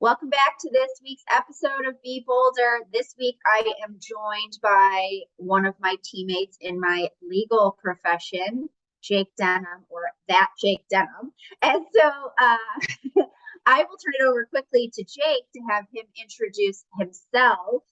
Welcome back to this week's episode of Be Bolder. This week, I am joined by one of my teammates in my legal profession, Jake Denham, or that Jake Denham. And so I will turn it over quickly to Jake to have him introduce himself.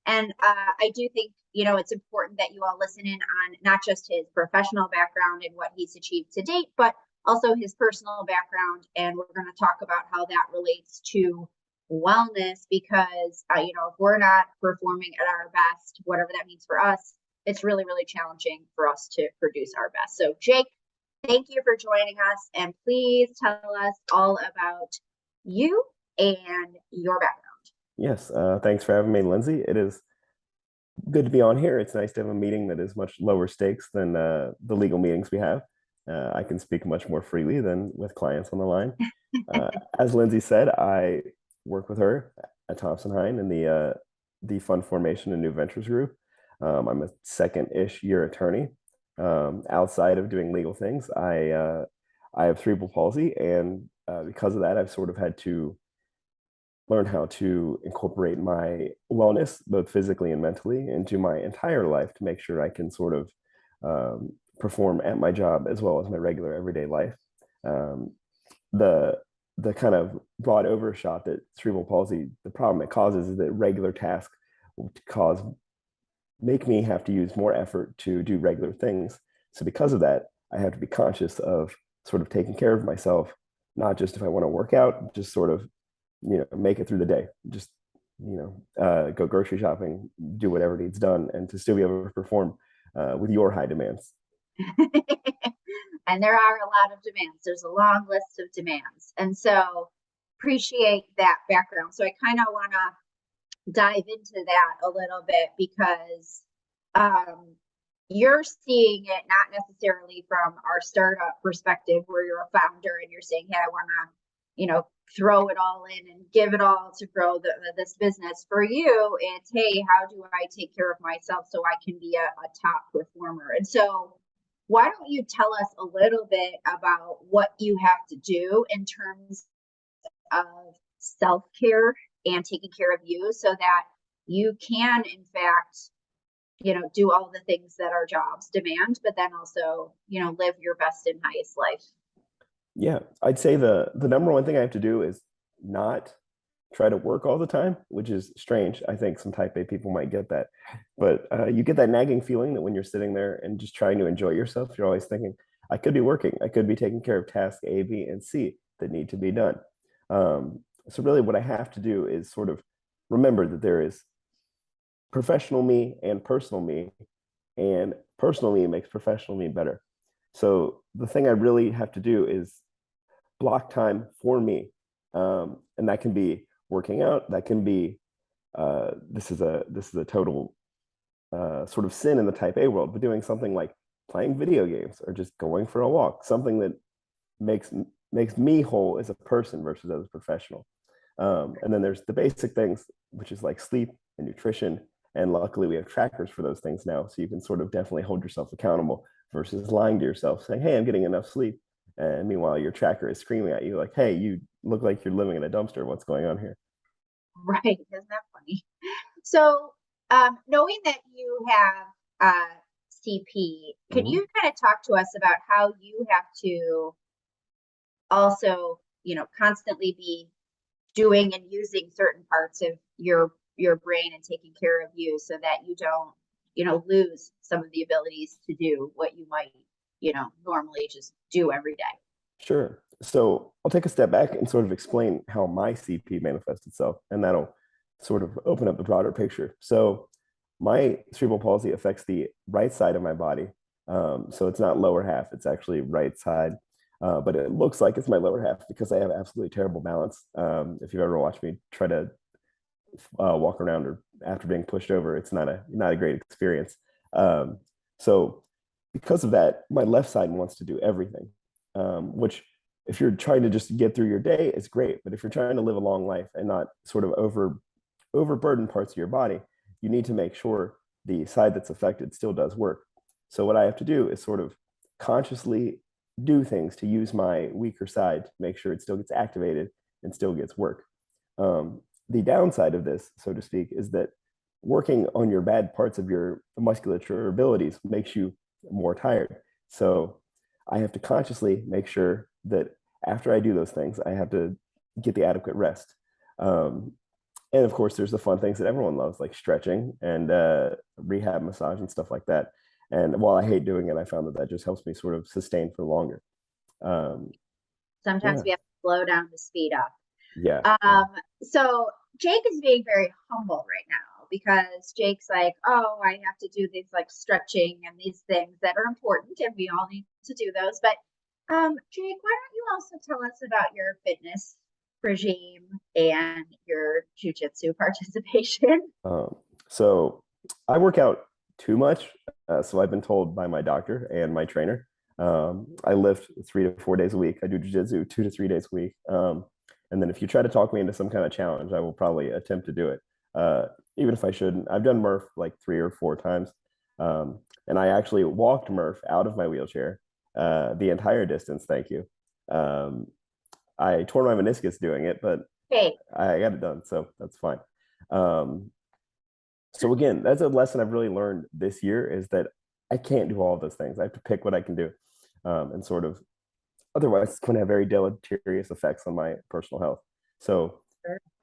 And I do think, it's important that you all listen in on not just his professional background and what he's achieved to date, but also his personal background. And we're going to talk about how that relates to wellness because, if we're not performing at our best, whatever that means for us, it's really, really challenging for us to produce our best. So Jake, thank you for joining us. And please tell us all about you and your background. Yes, thanks for having me, Lindsay. It is good to be on here. It's nice to have a meeting that is much lower stakes than the legal meetings we have. I can speak much more freely than with clients on the line. As Lindsay said, I work with her at Thompson Hine in the fund formation and new ventures group. I'm a second-ish year attorney. Outside of doing legal things, I have cerebral palsy, and because of that, I've sort of had to learn how to incorporate my wellness, both physically and mentally, into my entire life to make sure I can sort of perform at my job as well as my regular everyday life. The kind of broad overshot that cerebral palsy, the problem it causes is that regular tasks will make me have to use more effort to do regular things. So because of that, I have to be conscious of sort of taking care of myself, not just if I want to work out, just sort of make it through the day, just go grocery shopping, do whatever needs done, and to still be able to perform with your high demands. And there are a lot of demands. There's a long list of demands. And so appreciate that background. So I kind of want to dive into that a little bit because you're seeing it not necessarily from our startup perspective where you're a founder and you're saying, hey, I want to, throw it all in and give it all to grow this business. For you, it's, hey, how do I take care of myself so I can be a top performer? And so why don't you tell us a little bit about what you have to do in terms of self-care and taking care of you so that you can, in fact, do all the things that our jobs demand, but then also, live your best and highest life. Yeah, I'd say the number one thing I have to do is not try to work all the time, which is strange. I think some type A people might get that. But you get that nagging feeling that when you're sitting there and just trying to enjoy yourself, you're always thinking, I could be working. I could be taking care of tasks A, B, and C that need to be done. So really what I have to do is sort of remember that there is professional me and personal me, and personal me makes professional me better. So the thing I really have to do is block time for me. And that can be working out. That can be, this is a total sort of sin in the type A world, but doing something like playing video games or just going for a walk, something that makes me whole as a person versus as a professional. And then there's the basic things, which is like sleep and nutrition. And luckily we have trackers for those things now. So you can sort of definitely hold yourself accountable versus lying to yourself saying, hey, I'm getting enough sleep. And meanwhile, your tracker is screaming at you like, hey, you look like you're living in a dumpster. What's going on here? Right. Isn't that funny? So knowing that you have CP, can you kind of talk to us about how you have to also, constantly be doing and using certain parts of your brain and taking care of you so that you don't, lose some of the abilities to do what you might, normally just do every day? Sure. So I'll take a step back and sort of explain how my CP manifests itself, and that'll sort of open up the broader picture. So my cerebral palsy affects the right side of my body. So it's not lower half, it's actually right side. But it looks like it's my lower half because I have absolutely terrible balance. If you've ever watched me try to walk around or after being pushed over, it's not a great experience. So because of that, my left side wants to do everything, which if you're trying to just get through your day, it's great. But if you're trying to live a long life and not sort of overburden parts of your body, you need to make sure the side that's affected still does work. So what I have to do is sort of consciously do things to use my weaker side to make sure it still gets activated and still gets work. The downside of this, so to speak, is that working on your bad parts of your musculature abilities makes you more tired. So I have to consciously make sure that after I do those things, I have to get the adequate rest. Um, and of course, there's the fun things that everyone loves, like stretching and rehab massage and stuff like that. And while I hate doing it, I found that that just helps me sort of sustain for longer. Um, Sometimes yeah, we have to slow down to speed up. yeah, yeah. Um, so Jake is being very humble right now because Jake's like, oh, I have to do these like stretching and these things that are important, and we all need to do those. But Jake, why don't you also tell us about your fitness regime and your jujitsu participation? Um, so I work out too much. So I've been told by my doctor and my trainer. I lift 3 to 4 days a week. I do jujitsu 2 to 3 days a week. And then if you try to talk me into some kind of challenge, I will probably attempt to do it, even if I shouldn't. I've done Murph like 3 or 4 times. And I actually walked Murph out of my wheelchair the entire distance. Thank you. Um, I tore my meniscus doing it, but Hey, I got it done. So that's fine. Um, so again, that's a lesson I've really learned this year is that I can't do all of those things. I have to pick what I can do, and sort of otherwise it's going to have very deleterious effects on my personal health. So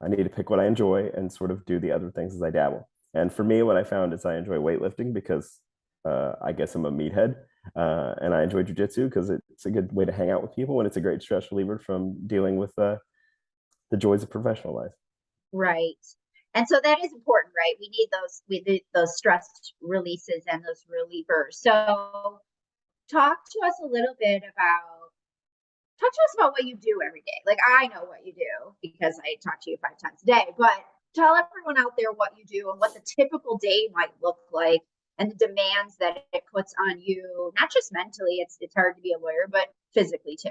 I need to pick what I enjoy and sort of do the other things as I dabble. And for me, what I found is I enjoy weightlifting because I guess I'm a meathead, and I enjoy jujitsu because it's a good way to hang out with people and it's a great stress reliever from dealing with the joys of professional life. right. And so that is important, right? We need those stress releases and those relievers. So talk to us a little bit about talk to us about what you do every day. Like I know what you do because I talk to you 5 times a day, but tell everyone out there what you do and what the typical day might look like and the demands that it puts on you, not just mentally, it's hard to be a lawyer, but physically too.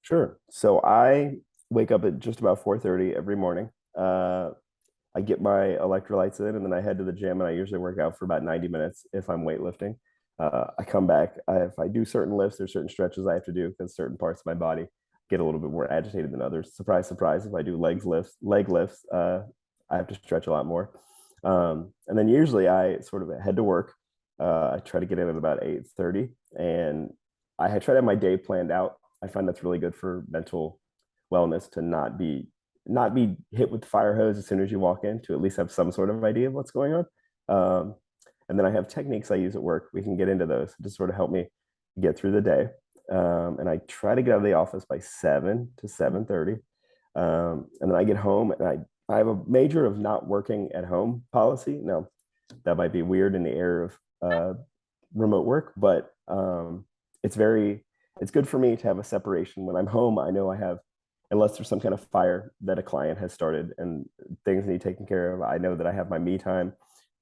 Sure. So I wake up at just about 4:30 every morning. I get my electrolytes in and then I head to the gym and I usually work out for about 90 minutes if I'm weightlifting. I come back. If I do certain lifts, there's certain stretches I have to do because certain parts of my body get a little bit more agitated than others. Surprise, surprise. If I do leg lifts, I have to stretch a lot more. And then usually I sort of head to work. I try to get in at about 8:30 and I try to have my day planned out. I find that's really good for mental wellness to not be hit with the fire hose as soon as you walk in, to at least have some sort of idea of what's going on. Um, and then I have techniques I use at work. We can get into those to sort of help me get through the day. And I try to get out of the office by 7 to 7:30. And then I get home and I have a major of not working at home policy. Now, that might be weird in the era of remote work, but it's good for me to have a separation. When I'm home, I know I have, unless there's some kind of fire that a client has started and things need taken care of, I know that I have my me time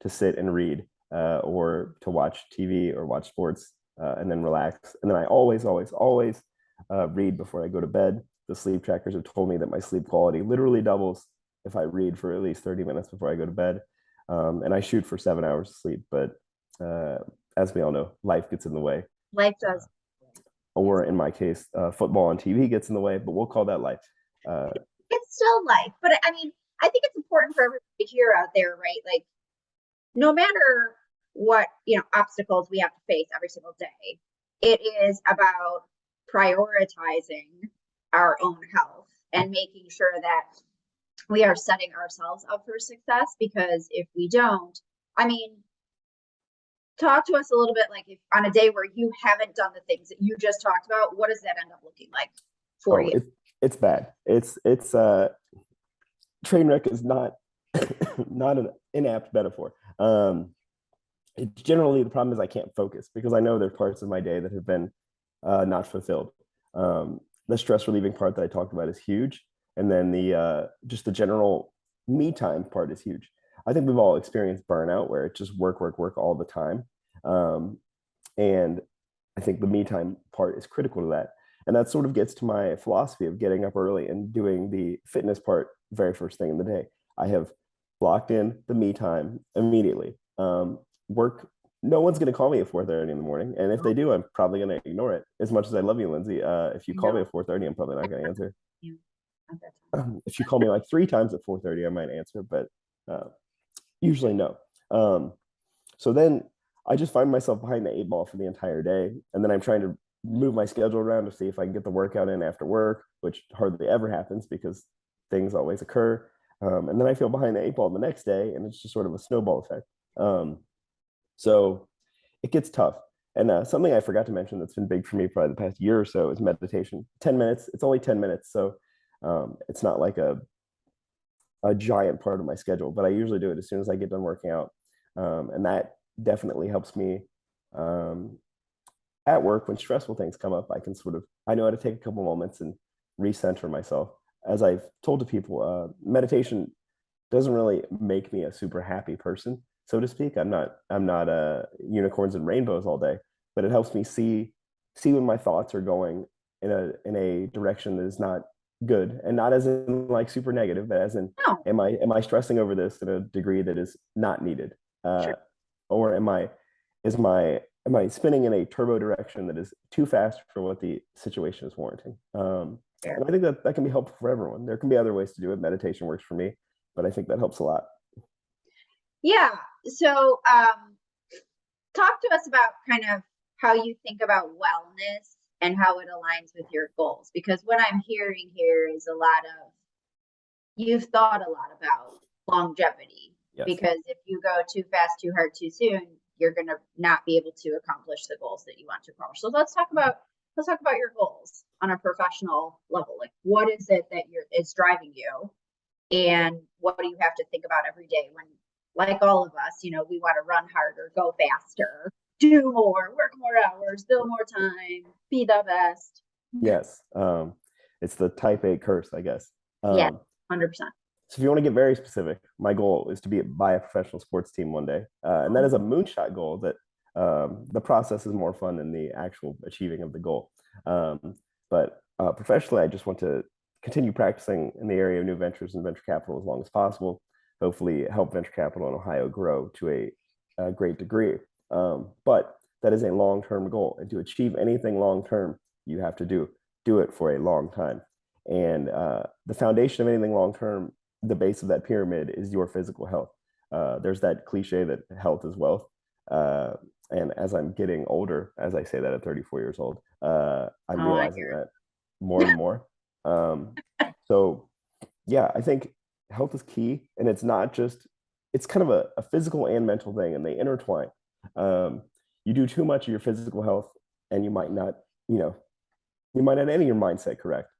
to sit and read, or to watch TV or watch sports, and then relax. And then I always, always, always read before I go to bed. The sleep trackers have told me that my sleep quality literally doubles if I read for at least 30 minutes before I go to bed. And I shoot for 7 hours of sleep, but uh, as we all know, life gets in the way. Life does. Or in my case, football on TV gets in the way, but we'll call that life. Uh, It's still life. But I mean, I think it's important for everybody to hear out there, right? Like no matter what, obstacles we have to face every single day, it is about prioritizing our own health and making sure that we are setting ourselves up for success because if we don't, I mean, talk to us a little bit like if on a day where you haven't done the things that you just talked about, what does that end up looking like for oh, you? it's bad. It's train wreck is not not an inapt metaphor. It's generally the problem is I can't focus because I know there's parts of my day that have been not fulfilled. The stress relieving part that I talked about is huge, and then the just the general me time part is huge. I think we've all experienced burnout where it's just work, work, work all the time, um, and I think the me time part is critical to that. And that sort of gets to my philosophy of getting up early and doing the fitness part very first thing in the day. I have blocked in the me time immediately. Work, no one's going to call me at 4:30 in the morning. And if they do, I'm probably going to ignore it. As much as I love you, Lindsay, if you call me at 4:30, I'm probably not going to answer. at that time. If you call me like 3 times at 4:30, I might answer, but usually no. So then I just find myself behind the 8 ball for the entire day, and then I'm trying to move my schedule around to see if I can get the workout in after work, which hardly ever happens because things always occur. And then I feel behind the 8 ball the next day, and it's just sort of a snowball effect. So it gets tough. And something I forgot to mention that's been big for me probably the past year or so is meditation. 10 minutes. It's only 10 minutes. So it's not like a giant part of my schedule, but I usually do it as soon as I get done working out. And that definitely helps me at work when stressful things come up. I know how to take a couple moments and recenter myself. As I've told to people, meditation doesn't really make me a super happy person, so to speak. I'm not unicorns and rainbows all day, but it helps me see when my thoughts are going in a direction that is not good, and not as in like super negative, but as in, No, am I stressing over this in a degree that is not needed, sure. or am I spinning in a turbo direction that is too fast for what the situation is warranting? Fair. And I think that can be helpful for everyone. There can be other ways to do it. Meditation works for me, but I think that helps a lot. Yeah. So, talk to us about kind of how you think about wellness and how it aligns with your goals. Because what I'm hearing here is a lot of, you've thought a lot about longevity. Yes. Because if you go too fast, too hard, too soon, you're going to not be able to accomplish the goals that you want to accomplish. So let's talk about your goals on a professional level. Like, what is it that is driving you, and what do you have to think about every day when, like all of us, we want to run harder, go faster, do more, work more hours, build more time, be the best. Yes. It's the type A curse, I guess. Yeah, 100%. So if you want to get very specific, my goal is to be by a professional sports team one day. And that is a moonshot goal that the process is more fun than the actual achieving of the goal. But professionally, I just want to continue practicing in the area of new ventures and venture capital as long as possible. Hopefully help venture capital in Ohio grow to a great degree. But that is a long-term goal. And to achieve anything long-term, you have to do it for a long time. And the foundation of anything long-term, the base of that pyramid, is your physical health. There's that cliche that health is wealth. And as I'm getting older, as I say that at 34 years old, I'm realizing that more and more. So yeah, I think health is key, and it's not just, it's kind of a physical and mental thing, and they intertwine. You do too much of your physical health, and you might not have any of your mindset correct.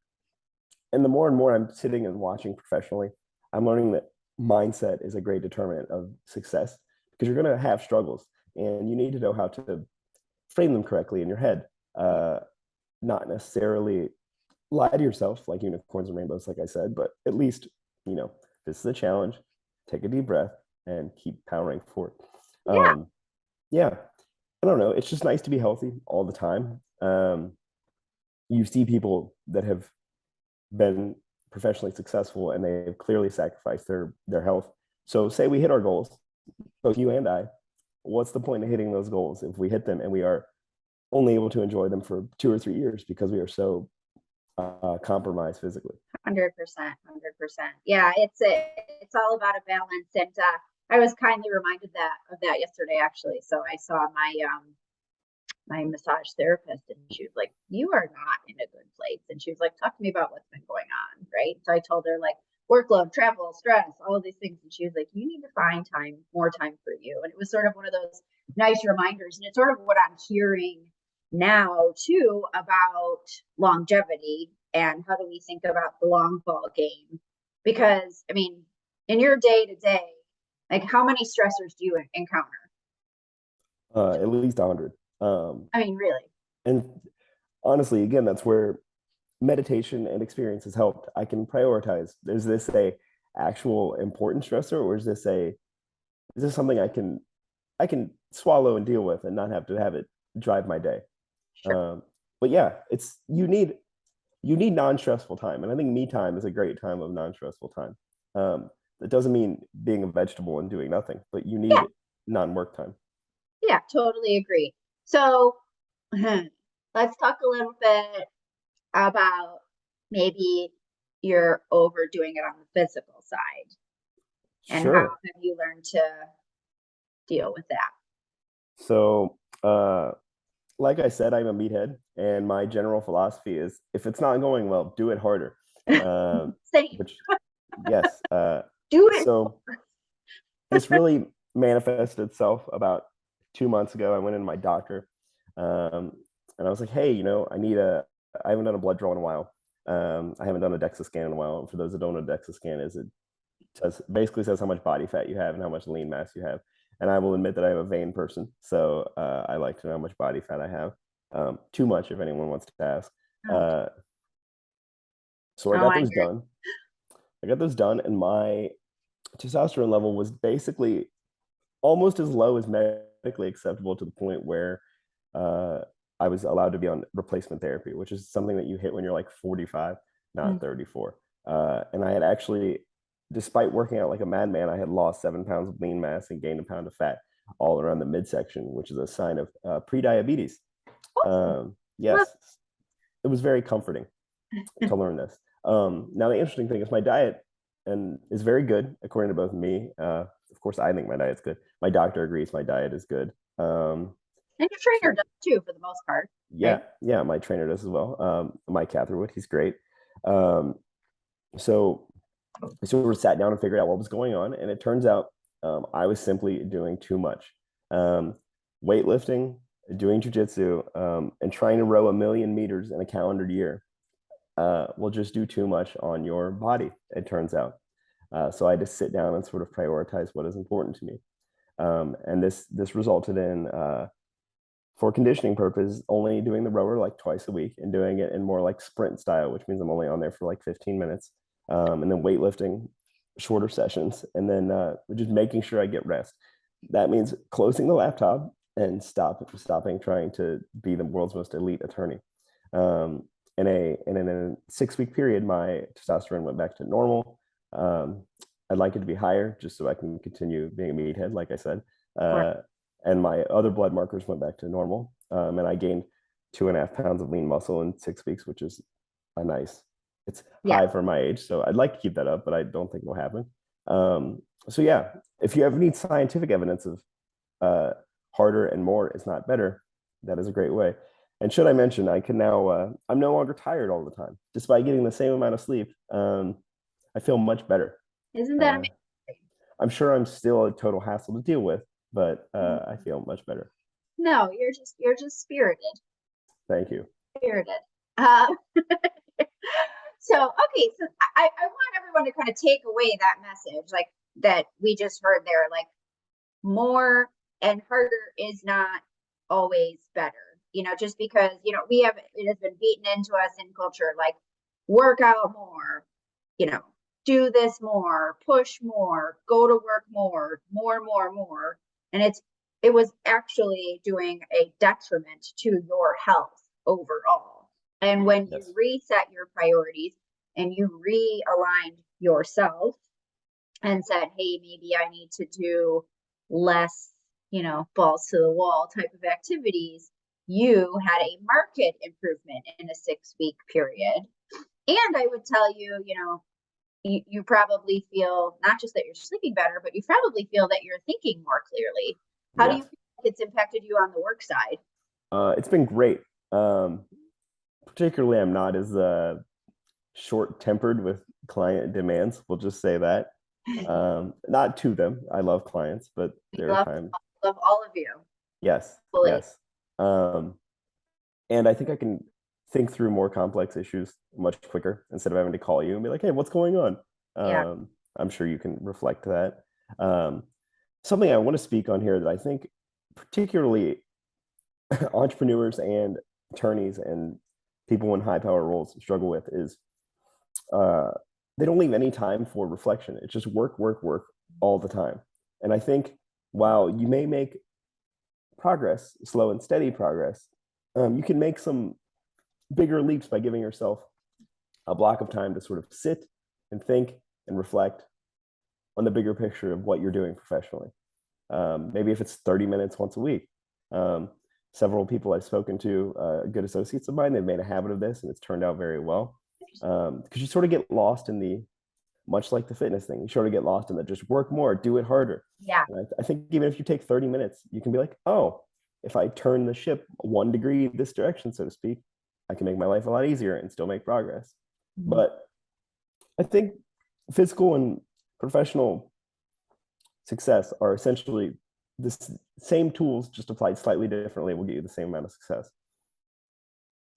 And the more and more I'm sitting and watching professionally, I'm learning that mindset is a great determinant of success, because you're going to have struggles, and you need to know how to frame them correctly in your head. Not necessarily lie to yourself like unicorns and rainbows, like I said, but at least, this is a challenge. Take a deep breath and keep powering forward. Yeah. Yeah, I don't know. It's just nice to be healthy all the time. You see people that have been professionally successful, and they've clearly sacrificed their health. So say we hit our goals, both you and I, what's the point of hitting those goals if we hit them and we are only able to enjoy them for 2 or 3 years because we are so compromised physically? 100%. Yeah, it's all about a balance. And I was kindly reminded of that yesterday, actually. So I saw my massage therapist, and she was like, "You are not in a good place." And she was like, "Talk to me about what's been going on." Right. So I told her, like, workload, travel, stress, all of these things. And she was like, "You need to find more time for you." And it was sort of one of those nice reminders. And it's sort of what I'm hearing now too about longevity, and how do we think about the long ball game? Because I mean, in your day to day, like, how many stressors do you encounter? At least 100. I mean, really? And honestly, again, that's where meditation and experience has helped. I can prioritize. Is this a actual important stressor, or is this something I can swallow and deal with and not have to have it drive my day? Sure. But yeah, it's you need non-stressful time, and I think me time is a great time of non-stressful time. That doesn't mean being a vegetable and doing nothing, but you need Yeah. non-work time. Yeah, totally agree. So let's talk a little bit about maybe you're overdoing it on the physical side. And how Sure. have you learned to deal with that? So, like I said, I'm a meathead, and my general philosophy is if it's not going well, do it harder. Same. Which, yes. Do it. So this really manifested itself about 2 months ago. I went in my doctor, and I was like, "Hey, I haven't done a blood draw in a while. I haven't done a DEXA scan in a while. And for those that don't know, what a DEXA scan is, it basically says how much body fat you have and how much lean mass you have. And I will admit that I'm a vain person, so I like to know how much body fat I have. Too much, if anyone wants to ask. Oh, Uh, so I oh, got I those hear done. And my testosterone level was basically almost as low as medically acceptable, to the point where uh, I was allowed to be on replacement therapy, which is something that you hit when you're like 45, you. not 34. And I had actually, despite working out like a madman, I had lost 7 pounds of lean mass and gained a pound of fat all around the midsection, which is a sign of pre-diabetes. Awesome. Well, Yes, it was very comforting to learn this. Now the interesting thing is my diet and is very good according to both me. Of course, I think my diet's good. My doctor agrees my diet is good. and your trainer So does too, for the most part, yeah, right? yeah, my trainer does as well. Mike Catherwood, he's great. Um, so we sort of sat down and figured out what was going on, and it turns out I was simply doing too much. Um, Weightlifting, doing jujitsu, and trying to row 1,000,000 meters in a calendar year will just do too much on your body, it turns out. So I had to sit down and sort of prioritize what is important to me. And this resulted in, for conditioning purposes, only doing the rower like twice a week and doing it in more like sprint style, which means I'm only on there for like 15 minutes. And then weightlifting, shorter sessions, and then just making sure I get rest. That means closing the laptop and stopping trying to be the world's most elite attorney. Um, in a 6 week period, my testosterone went back to normal. I'd like it to be higher just so I can continue being a meathead, like I said. Or Uh, and my other blood markers went back to normal. And I gained 2.5 pounds of lean muscle in 6 weeks, which is a nice, it's yeah, high for my age. So I'd like to keep that up, but I don't think it'll happen. So yeah, if you ever need scientific evidence of uh, harder and more is not better, that is a great way. And should I mention, I can now, I'm no longer tired all the time. Despite getting the same amount of sleep, I feel much better. isn't that Uh, amazing? I'm sure I'm still a total hassle to deal with, but I feel much better. No, you're just spirited, Thank you. spirited. Uh, so okay, so I want everyone to kind of take away that message, like that we just heard there, like more and harder is not always better. Just because, it has been beaten into us in culture, like work out more, you know, do this more, push more, go to work more, more, more. And it was actually doing a detriment to your health overall. And when you Yes. reset your priorities and you realigned yourself and said, hey, maybe I need to do less, balls to the wall type of activities, you had a market improvement in a 6 week period. And I would tell you, you probably feel not just that you're sleeping better, but you probably feel that you're thinking more clearly. How do you Yes. feel like it's impacted you on the work side? It's been great. Particularly, I'm not as short tempered with client demands. We'll just say that. Not to them. I love clients, but We there are love times. love all of you. Yes. Fully. Yes. Um, and I think I can think through more complex issues much quicker instead of having to call you and be like, "Hey, what's going on?" Yeah. I'm sure you can reflect that. Um, Something I want to speak on here that I think particularly entrepreneurs and attorneys and people in high power roles struggle with is uh, they don't leave any time for reflection. It's just work, work, work all the time. And I think while you may make progress, slow and steady progress, you can make some bigger leaps by giving yourself a block of time to sort of sit and think and reflect on the bigger picture of what you're doing professionally. Maybe if it's 30 minutes once a week. Several people I've spoken to, good associates of mine, they've made a habit of this and it's turned out very well. because you sort of get lost in the, much like the fitness thing, you sort of get lost in the just work more, do it harder. Yeah. And I think even if you take 30 minutes, you can be like, oh, if I turn the ship 1 degree this direction, so to speak, I can make my life a lot easier and still make progress. Mhm. But I think physical and professional success are essentially the same tools, just applied slightly differently will get you the same amount of success.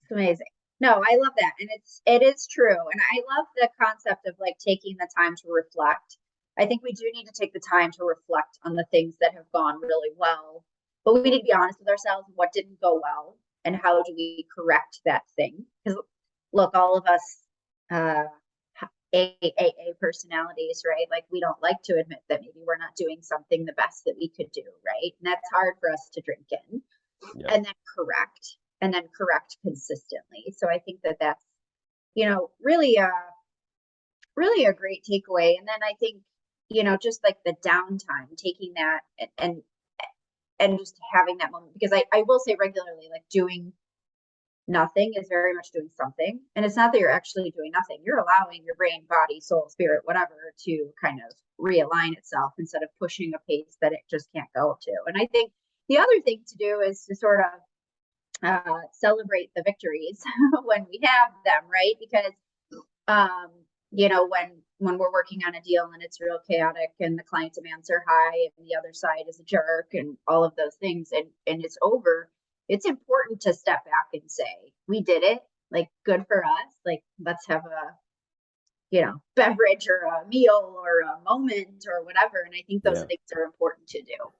It's amazing. No, I love that. And it is true. And I love the concept of like taking the time to reflect. I think we do need to take the time to reflect on the things that have gone really well. But we need to be honest with ourselves, what didn't go well and how do we correct that thing? Because look, all of us AAA personalities, right? Like we don't like to admit that maybe we're not doing something the best that we could do, right? And that's hard for us to drink in Yeah. and then correct consistently. So I think that that's, really a great takeaway. And then I think, just like the downtime, taking that and just having that moment, because I will say regularly, like doing nothing is very much doing something. And it's not that you're actually doing nothing. You're allowing your brain, body, soul, spirit, whatever, to kind of realign itself instead of pushing a pace that it just can't go to. And I think the other thing to do is to sort of celebrate the victories when we have them, right? Because when we're working on a deal and it's real chaotic and the client demands are high and the other side is a jerk and all of those things and it's over, it's important to step back and say, we did it, like good for us, like let's have a beverage or a meal or a moment or whatever. And I think those things are important to do.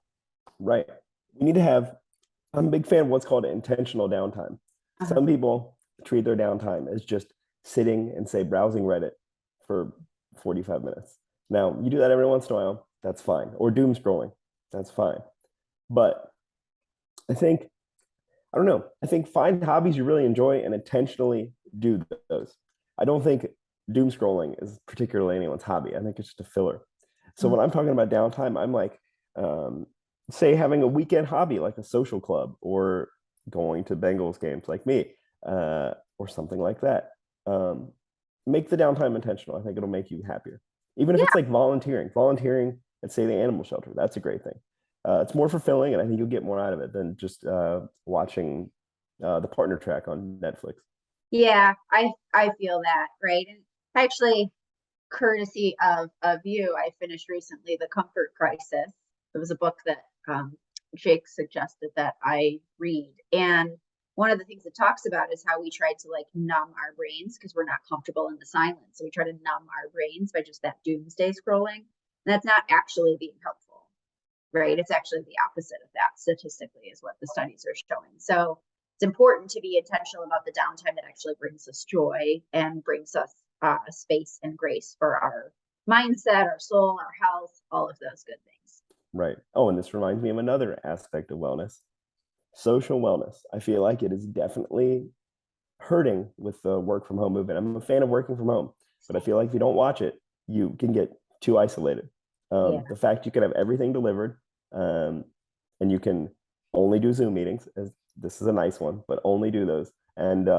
Right. We need to have, I'm a big fan of what's called intentional downtime. Some people treat their downtime as just sitting and say browsing Reddit for 45 minutes. Now, you do that every once in a while, that's fine. Or doom scrolling, that's fine. But I don't know, I think find hobbies you really enjoy and intentionally do those. I don't think doom scrolling is particularly anyone's hobby. I think it's just a filler. So when I'm talking about downtime, I'm like, say having a weekend hobby like a social club or going to Bengals games like me, or something like that. Make the downtime intentional. I think it'll make you happier. Even if it's like volunteering at, say, the animal shelter, that's a great thing. It's more fulfilling, and I think you'll get more out of it than just watching the partner track on Netflix. Yeah, I feel that, right? And actually, courtesy of you, I finished recently The Comfort Crisis. It was a book that Jake suggested that I read. And one of the things it talks about is how we try to like numb our brains because we're not comfortable in the silence. So we try to numb our brains by just that doomsday scrolling. And that's not actually being helpful, right? It's actually the opposite of that statistically is what the studies are showing. So it's important to be intentional about the downtime that actually brings us joy and brings us space and grace for our mindset, our soul, our health, all of those good things. Right. Oh, and this reminds me of another aspect of wellness, social wellness. I feel like it is definitely hurting with the work from home movement. I'm a fan of working from home, but I feel like if you don't watch it, you can get too isolated. The fact you can have everything delivered, and you can only do Zoom meetings, as this is a nice one, but only do those, and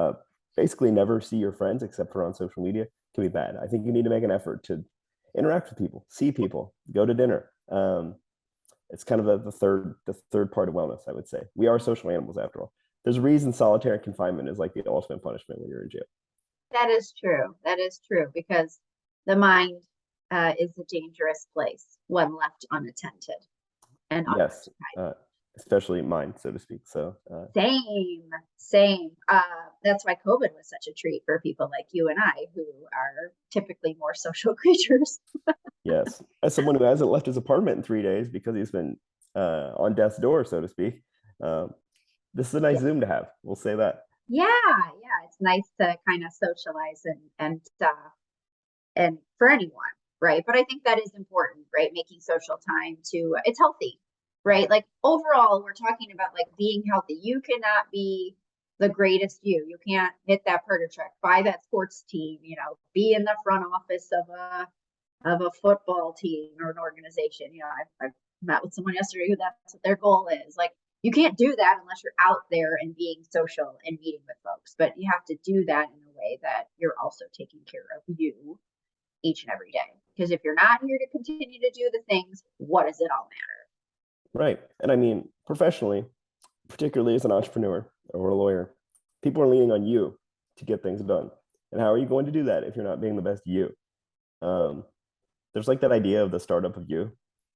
basically never see your friends except for on social media can be bad. I think you need to make an effort to interact with people, see people, go to dinner. It's kind of the third part of wellness, I would say. We are social animals after all. There's a reason solitary confinement is like the ultimate punishment when you're in jail. That is true. That is true because the mind is a dangerous place when left unattended and yes, especially mine, so to speak. So same. That's why COVID was such a treat for people like you and I, who are typically more social creatures. Yes, as someone who hasn't left his apartment in 3 days because he's been on death's door, so to speak. This is a nice Zoom to have. We'll say that. Yeah, it's nice to kind of socialize and for anyone, right? But I think that is important, right? Making social time it's healthy, right? Like overall, we're talking about like being healthy. You cannot be the greatest you. You can't hit that partner track, buy that sports team, be in the front office of a football team or an organization. I've met with someone yesterday who that's what their goal is. Like you can't do that unless you're out there and being social and meeting with folks, but you have to do that in a way that you're also taking care of you each and every day. Because if you're not here to continue to do the things, what does it all matter? Right. And I mean, professionally, particularly as an entrepreneur or a lawyer, people are leaning on you to get things done. And how are you going to do that if you're not being the best you? There's like that idea of the startup of you.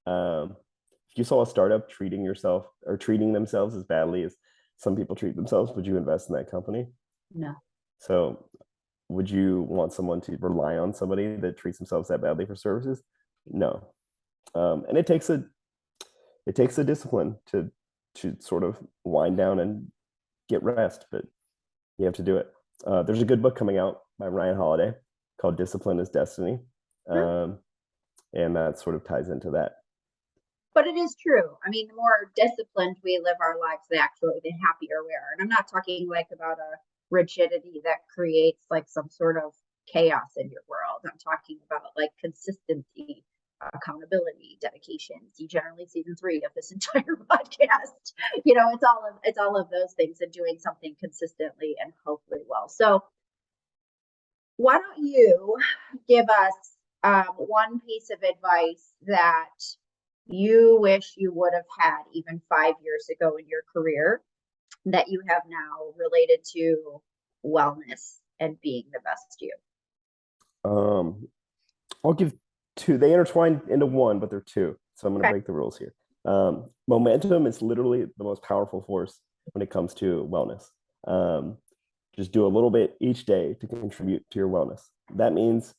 If you saw a startup treating yourself or treating themselves as badly as some people treat themselves, would you invest in that company? No. So would you want someone to rely on somebody that treats themselves that badly for services? No. And it takes a discipline to sort of wind down and get rest, but you have to do it. There's a good book coming out by Ryan Holiday called Discipline is Destiny. And that sort of ties into that. But it is true. I mean, the more disciplined we live our lives, actually, the happier we are. And I'm not talking like about a rigidity that creates like some sort of chaos in your world. I'm talking about like consistency, accountability, dedication. See generally season 3 of this entire podcast. It's all of those things and doing something consistently and hopefully well. So why don't you give us one piece of advice that you wish you would have had even 5 years ago in your career that you have now related to wellness and being the best you? I'll give two. They intertwine into one, but they're two. So I'm going to Okay. break the rules here. Momentum is literally the most powerful force when it comes to wellness. Just do a little bit each day to contribute to your wellness. That means,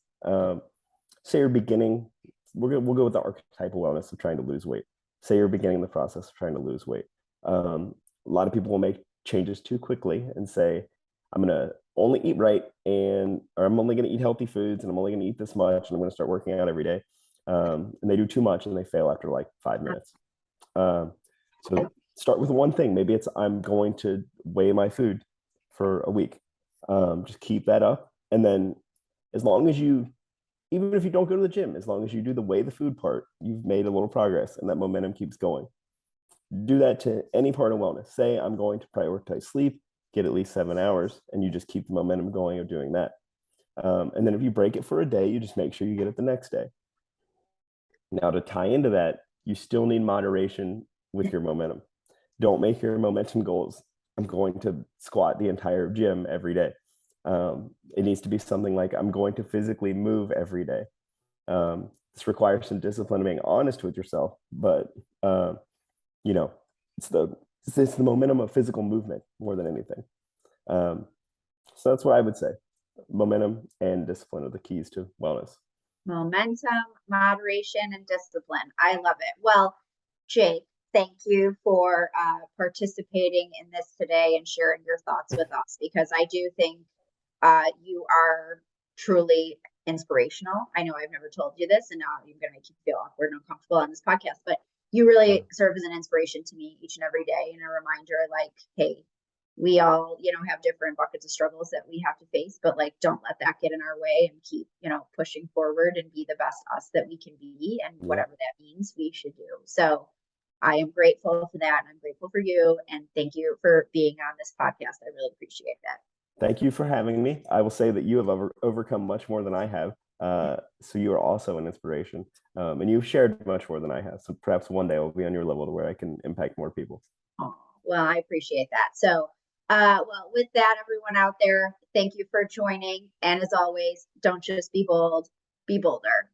say you're beginning, we'll go with the archetype of wellness of trying to lose weight. Say you're beginning the process of trying to lose weight. A lot of people will make changes too quickly and say, I'm going to only eat right, or I'm only going to eat healthy foods, and I'm only going to eat this much, and I'm going to start working out every day. And they do too much and they fail after like 5 minutes. So start with one thing. Maybe it's I'm going to weigh my food for a week. Just keep that up. And then as long as even if you don't go to the gym, as long as you do the weigh the food part, you've made a little progress and that momentum keeps going. Do that to any part of wellness. Say I'm going to prioritize sleep, get at least 7 hours, and you just keep the momentum going of doing that. And then if you break it for a day, you just make sure you get it the next day. Now, to tie into that, you still need moderation with your momentum. Don't make your momentum goals, I'm going to squat the entire gym every day. It needs to be something like I'm going to physically move every day. This requires some discipline of being honest with yourself, but it's the momentum of physical movement more than anything. So that's what I would say. Momentum and discipline are the keys to wellness. Momentum, moderation, and discipline. I love it. Well, Jake, thank you for participating in this today and sharing your thoughts with us, because I do think you are truly inspirational. I know I've never told you this, and now I'm going to make you feel awkward and uncomfortable on this podcast, but you really serve as an inspiration to me each and every day, and a reminder like, hey, we all, have different buckets of struggles that we have to face, but like, don't let that get in our way and keep, pushing forward and be the best us that we can be. And whatever that means, we should do. So I am grateful for that. And I'm grateful for you. And thank you for being on this podcast. I really appreciate that. Thank you for having me. I will say that you have overcome much more than I have. So you are also an inspiration. And you've shared much more than I have. So perhaps one day I'll be on your level to where I can impact more people. Oh, well, I appreciate that. So, well, with that, everyone out there, thank you for joining. And as always, don't just be bold, be bolder.